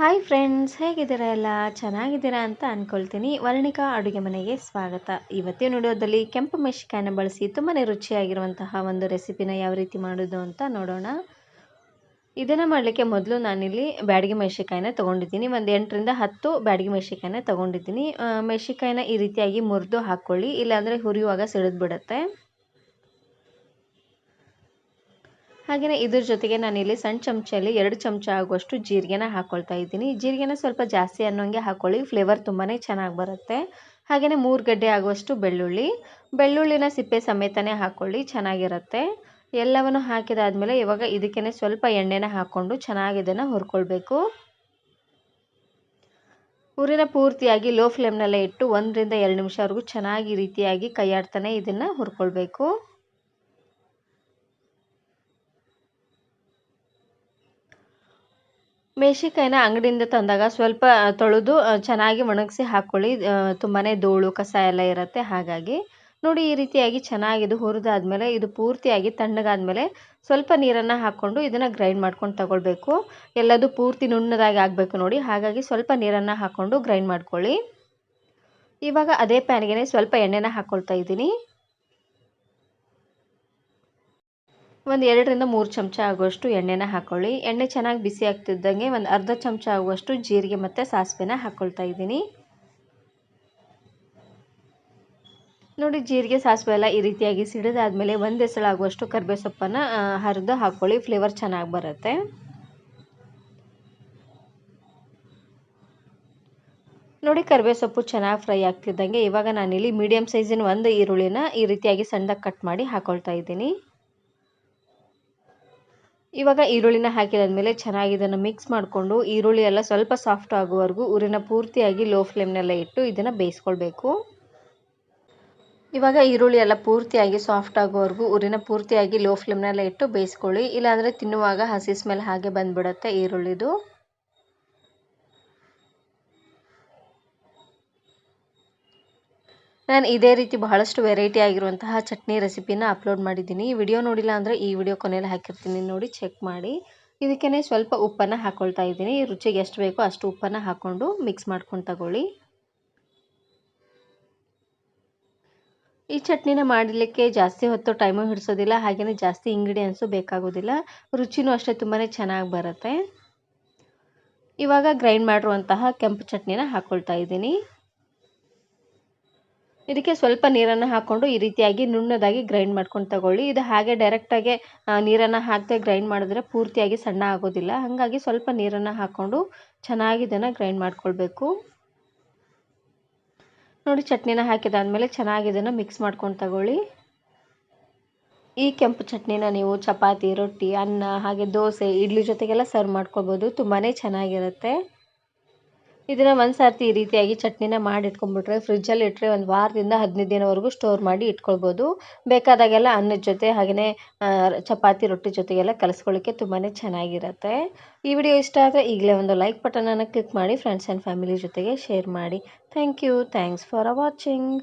Hi friends, ಹೇಗಿದ್ದೀರಾ? ಎಲ್ಲ ಚೆನ್ನಾಗಿದ್ದೀರಾ ಅಂತ ಅಂದ್ಕೊಳ್ತೀನಿ. ವರ್ಣಿಕಾ ಅಡುಗೆ ಮನೆಗೆ ಸ್ವಾಗತ. ಇವತ್ತಿನ ವಿಡಿಯೋದಲ್ಲಿ ಕೆಂಪು ಮೆಣಸಿನಕಾಯಿನ ಬಳಸಿ ತುಂಬಾ ರುಚಿಯಾಗಿರುವಂತಹ ಒಂದು ರೆಸಿಪಿನ ಯಾವ ರೀತಿ ಮಾಡೋದು ಅಂತ ನೋಡೋಣ. ಇದನ್ನು ಮಾಡಲಿಕ್ಕೆ ಮೊದಲು ನಾನಿಲ್ಲಿ ಬ್ಯಾಡಗಿ ಮೆಣಸಿನಕಾಯಿನ ತೊಗೊಂಡಿದ್ದೀನಿ. ಒಂದು 8ರಿಂದ 10 ಬ್ಯಾಡಗಿ ಮೆಣಸಿನಕಾಯಿನ ತೊಗೊಂಡಿದ್ದೀನಿ. ಮೆಣಸಿನಕಾಯಿನ ಈ ರೀತಿಯಾಗಿ ಮುರಿದು ಹಾಕ್ಕೊಳ್ಳಿ, ಇಲ್ಲಾಂದರೆ ಹುರಿಯುವಾಗ ಸಿಡಿದು ಬಿಡುತ್ತೆ. ಹಾಗೆಯೇ ಇದ್ರ ಜೊತೆಗೆ ನಾನಿಲ್ಲಿ ಸಣ್ಣ ಚಮಚಲ್ಲಿ 2 ಚಮಚ ಆಗುವಷ್ಟು ಜೀರಿಗೆನ ಹಾಕ್ಕೊಳ್ತಾ ಇದ್ದೀನಿ. ಜೀರಿಗೆನ ಸ್ವಲ್ಪ ಜಾಸ್ತಿ ಅನ್ನೋಂಗೆ ಹಾಕ್ಕೊಳ್ಳಿ, ಫ್ಲೇವರ್ ತುಂಬಾ ಚೆನ್ನಾಗಿ ಬರುತ್ತೆ. ಹಾಗೆಯೇ 3 ಗಡ್ಡೆ ಆಗುವಷ್ಟು ಬೆಳ್ಳುಳ್ಳಿನ ಸಿಪ್ಪೆ ಸಮೇತನೇ ಹಾಕ್ಕೊಳ್ಳಿ, ಚೆನ್ನಾಗಿರುತ್ತೆ. ಎಲ್ಲವನ್ನು ಹಾಕಿದಾದ್ಮೇಲೆ ಇವಾಗ ಇದಕ್ಕೇ ಸ್ವಲ್ಪ ಎಣ್ಣೆನ ಹಾಕ್ಕೊಂಡು ಚೆನ್ನಾಗಿ ಇದನ್ನು ಹುರ್ಕೊಳ್ಬೇಕು. ಊರಿನ ಪೂರ್ತಿಯಾಗಿ ಲೋ ಫ್ಲೇಮ್ನಲ್ಲೇ ಇಟ್ಟು 1ರಿಂದ 2 ನಿಮಿಷವರೆಗೂ ಚೆನ್ನಾಗಿ ಈ ರೀತಿಯಾಗಿ ಕೈಯಾಡ್ತಾನೆ ಇದನ್ನು ಹುರ್ಕೊಳ್ಬೇಕು. ಮೆಣಸಿನಕಾಯಿನ ಅಂಗಡಿಯಿಂದ ತಂದಾಗ ಸ್ವಲ್ಪ ತೊಳೆದು ಚೆನ್ನಾಗಿ ಒಣಗಿಸಿ ಹಾಕ್ಕೊಳ್ಳಿ. ತುಂಬಾ ಧೂಳು ಕಸ ಎಲ್ಲ ಇರುತ್ತೆ. ಹಾಗಾಗಿ ನೋಡಿ, ಈ ರೀತಿಯಾಗಿ ಚೆನ್ನಾಗಿದು ಹುರಿದಾದ್ಮೇಲೆ ಇದು ಪೂರ್ತಿಯಾಗಿ ತಣ್ಣಗಾದ್ಮೇಲೆ ಸ್ವಲ್ಪ ನೀರನ್ನು ಹಾಕ್ಕೊಂಡು ಇದನ್ನು ಗ್ರೈಂಡ್ ಮಾಡ್ಕೊಂಡು ತಗೊಳ್ಬೇಕು. ಎಲ್ಲದು ಪೂರ್ತಿ ನುಣ್ಣದಾಗಿ ಆಗಬೇಕು ನೋಡಿ, ಹಾಗಾಗಿ ಸ್ವಲ್ಪ ನೀರನ್ನು ಹಾಕ್ಕೊಂಡು ಗ್ರೈಂಡ್ ಮಾಡ್ಕೊಳ್ಳಿ. ಇವಾಗ ಅದೇ ಪ್ಯಾನ್ಗೆ ಸ್ವಲ್ಪ ಎಣ್ಣೆನ ಹಾಕ್ಕೊಳ್ತಾ ಇದ್ದೀನಿ. ಒಂದು 2ರಿಂದ 3 ಚಮಚ ಆಗುವಷ್ಟು ಎಣ್ಣೆನ ಹಾಕ್ಕೊಳ್ಳಿ. ಎಣ್ಣೆ ಚೆನ್ನಾಗಿ ಬಿಸಿ ಆಗ್ತಿದ್ದಂಗೆ ಒಂದು ಅರ್ಧ ಚಮಚ ಆಗುವಷ್ಟು ಜೀರಿಗೆ ಮತ್ತು ಸಾಸಿವೆನ ಹಾಕ್ಕೊಳ್ತಾ ಇದ್ದೀನಿ. ನೋಡಿ, ಜೀರಿಗೆ ಸಾಸಿವೆ ಎಲ್ಲ ಈ ರೀತಿಯಾಗಿ ಸಿಡಿದಾದ್ಮೇಲೆ 1 ಎಸಳಾಗುವಷ್ಟು ಕರಿಬೇವು ಸೊಪ್ಪನ್ನು ಹರಿದು ಹಾಕ್ಕೊಳ್ಳಿ, ಫ್ಲೇವರ್ ಚೆನ್ನಾಗಿ ಬರುತ್ತೆ. ನೋಡಿ, ಕರಿಬೇವು ಸೊಪ್ಪು ಚೆನ್ನಾಗಿ ಫ್ರೈ ಆಗ್ತಿದ್ದಂಗೆ ಇವಾಗ ನಾನಿಲ್ಲಿ ಮೀಡಿಯಮ್ ಸೈಜಿನ 1 ಈರುಳ್ಳಿನ ಈ ರೀತಿಯಾಗಿ ಸಣ್ಣದಾಗಿ ಕಟ್ ಮಾಡಿ ಹಾಕ್ಕೊಳ್ತಾ ಇದ್ದೀನಿ. ಇವಾಗ ಈರುಳ್ಳಿನ ಹಾಕಿದಾದ್ಮೇಲೆ ಚೆನ್ನಾಗಿ ಇದನ್ನು ಮಿಕ್ಸ್ ಮಾಡಿಕೊಂಡು ಈರುಳ್ಳಿ ಎಲ್ಲ ಸ್ವಲ್ಪ ಸಾಫ್ಟ್ ಆಗುವವರೆಗೂ ಊರಿನ ಪೂರ್ತಿಯಾಗಿ ಲೋ ಫ್ಲೇಮ್ನಲ್ಲೇ ಇಟ್ಟು ಇದನ್ನು ಬೇಯಿಸ್ಕೊಳ್ಬೇಕು. ಇವಾಗ ಈರುಳ್ಳಿ ಎಲ್ಲ ಪೂರ್ತಿಯಾಗಿ ಸಾಫ್ಟ್ ಆಗೋವರೆಗೂ ಊರಿನ ಪೂರ್ತಿಯಾಗಿ ಲೋ ಫ್ಲೇಮ್ನಲ್ಲೇ ಇಟ್ಟು ಬೇಯಿಸ್ಕೊಳ್ಳಿ, ಇಲ್ಲಾಂದರೆ ತಿನ್ನುವಾಗ ಹಸಿ ಸ್ಮೆಲ್ ಹಾಗೆ ಬಂದುಬಿಡುತ್ತೆ ಈರುಳ್ಳಿದು. ನಾನು ಇದೇ ರೀತಿ ಬಹಳಷ್ಟು ವೆರೈಟಿ ಆಗಿರುವಂತಹ ಚಟ್ನಿ ರೆಸಿಪಿನ ಅಪ್ಲೋಡ್ ಮಾಡಿದ್ದೀನಿ. ಈ ವಿಡಿಯೋ ನೋಡಿಲ್ಲ ಅಂದರೆ ಈ ವಿಡಿಯೋ ಕೊನೆಯಲ್ಲಿ ಹಾಕಿರ್ತೀನಿ, ನೋಡಿ ಚೆಕ್ ಮಾಡಿ. ಇದಕ್ಕೇ ಸ್ವಲ್ಪ ಉಪ್ಪನ್ನು ಹಾಕ್ಕೊಳ್ತಾ ಇದ್ದೀನಿ. ರುಚಿಗೆ ಎಷ್ಟು ಬೇಕೋ ಅಷ್ಟು ಉಪ್ಪನ್ನು ಹಾಕ್ಕೊಂಡು ಮಿಕ್ಸ್ ಮಾಡ್ಕೊಂಡು ತಗೊಳ್ಳಿ. ಈ ಚಟ್ನಿನ ಮಾಡಲಿಕ್ಕೆ ಜಾಸ್ತಿ ಹೊತ್ತು ಟೈಮು ಹಿಡಿಸೋದಿಲ್ಲ, ಹಾಗೆಯೇ ಜಾಸ್ತಿ ಇಂಗ್ರೀಡಿಯೆಂಟ್ಸು ಬೇಕಾಗೋದಿಲ್ಲ. ರುಚಿನೂ ಅಷ್ಟೇ ತುಂಬಾ ಚೆನ್ನಾಗಿ ಬರುತ್ತೆ. ಇವಾಗ ಗ್ರೈಂಡ್ ಮಾಡಿರುವಂತಹ ಕೆಂಪು ಚಟ್ನಿನ ಹಾಕ್ಕೊಳ್ತಾ ಇದ್ದೀನಿ. ಇದಕ್ಕೆ ಸ್ವಲ್ಪ ನೀರನ್ನು ಹಾಕ್ಕೊಂಡು ಈ ರೀತಿಯಾಗಿ ನುಣ್ಣದಾಗಿ ಗ್ರೈಂಡ್ ಮಾಡ್ಕೊಂಡು ತಗೊಳ್ಳಿ. ಇದು ಹಾಗೆ ಡೈರೆಕ್ಟಾಗಿ ನೀರನ್ನು ಹಾಕದೆ ಗ್ರೈಂಡ್ ಮಾಡಿದ್ರೆ ಪೂರ್ತಿಯಾಗಿ ಸಣ್ಣ ಆಗೋದಿಲ್ಲ. ಹಾಗಾಗಿ ಸ್ವಲ್ಪ ನೀರನ್ನು ಹಾಕ್ಕೊಂಡು ಚೆನ್ನಾಗಿ ಇದನ್ನು ಗ್ರೈಂಡ್ ಮಾಡ್ಕೊಳ್ಬೇಕು. ನೋಡಿ, ಚಟ್ನಿನ ಹಾಕಿದಾದ್ಮೇಲೆ ಚೆನ್ನಾಗಿ ಇದನ್ನು ಮಿಕ್ಸ್ ಮಾಡ್ಕೊಂಡು ತಗೊಳ್ಳಿ. ಈ ಕೆಂಪು ಚಟ್ನಿನ ನೀವು ಚಪಾತಿ, ರೊಟ್ಟಿ, ಅನ್ನ, ಹಾಗೆ ದೋಸೆ, ಇಡ್ಲಿ ಜೊತೆಗೆಲ್ಲ ಸರ್ವ್ ಮಾಡ್ಕೊಬೋದು. ತುಂಬಾ ಚೆನ್ನಾಗಿರುತ್ತೆ. ಇದನ್ನು ಒಂದು ಸರ್ತಿ ಈ ರೀತಿಯಾಗಿ ಚಟ್ನಿನ ಮಾಡಿ ಇಟ್ಕೊಂಡ್ಬಿಟ್ರೆ ಫ್ರಿಜ್ಜಲ್ಲಿ ಇಟ್ಟರೆ 1 ವಾರದಿಂದ 15 ದಿನವರೆಗೂ ಸ್ಟೋರ್ ಮಾಡಿ ಇಟ್ಕೊಳ್ಬೋದು. ಬೇಕಾದಾಗೆಲ್ಲ ಅನ್ನದ ಜೊತೆ ಹಾಗೆಯೇ ಚಪಾತಿ, ರೊಟ್ಟಿ ಜೊತೆಗೆಲ್ಲ ಕಲಿಸ್ಕೊಳ್ಳಿಕ್ಕೆ ತುಂಬಾ ಚೆನ್ನಾಗಿರುತ್ತೆ. ಈ ವಿಡಿಯೋ ಇಷ್ಟ ಆದರೆ ಈಗಲೇ ಒಂದು ಲೈಕ್ ಬಟನನ್ನು ಕ್ಲಿಕ್ ಮಾಡಿ ಫ್ರೆಂಡ್ಸ್ ಆ್ಯಂಡ್ ಫ್ಯಾಮಿಲಿ ಜೊತೆಗೆ ಶೇರ್ ಮಾಡಿ. Thank you. Thanks for watching.